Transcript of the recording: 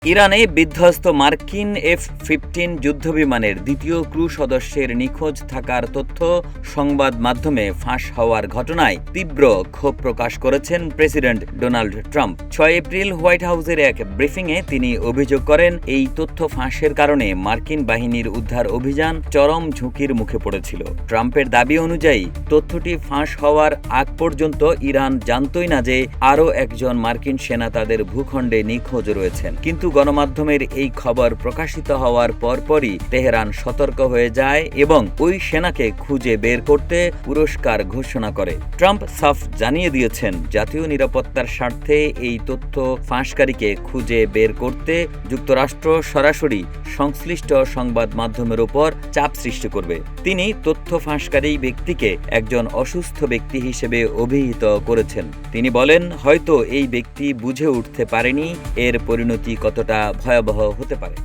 ইরানে বিধ্বস্ত মার্কিন F-15 যুদ্ধবিমানের দ্বিতীয় ক্রু সদস্যের নিখোঁজ থাকার তথ্য সংবাদ মাধ্যমে ফাঁস হওয়ার ঘটনায় তীব্র ক্ষোভ প্রকাশ করেছেন president Donald Trump. 6 April white হাউসের এক ব্রিফিংয়ে তিনি অভিযোগ করেন, এই তথ্য ফাঁসের কারণে মার্কিন বাহিনীর উদ্ধার অভিযান চরম ঝুঁকির মুখে পড়েছিল। ট্রাম্পের দাবি অনুযায়ী তথ্যটি ফাঁস হওয়ার আগ পর্যন্ত ইরান জানতই না যে আরও একজন মার্কিন সেনা তাদের ভূখণ্ডে নিখোঁজ রয়েছেন। কিন্তু গণমাধ্যমের এই খবর প্রকাশিত হওয়ার পরপরই তেহরান সতর্ক হয়ে যায় এবং ওই সেনাকে খুঁজে বের করতে পুরস্কার ঘোষণা করে। ট্রাম্প সাফ জানিয়ে দিয়েছেন, জাতীয় নিরাপত্তার স্বার্থে এই তথ্য ফাঁসকারীকে খুঁজে বের করতে যুক্তরাষ্ট্র সরাসরি সংশ্লিষ্ট সংবাদ মাধ্যমের উপর চাপ সৃষ্টি করবে। তিনি তথ্য ফাঁসকারী ব্যক্তিকে একজন অসুস্থ ব্যক্তি হিসেবে অভিহিত করেছেন। তিনি বলেন, হয়তো এই ব্যক্তি বুঝে উঠতে পারেনি এর পরিণতি কতটা ভয়াবহ হতে পারে।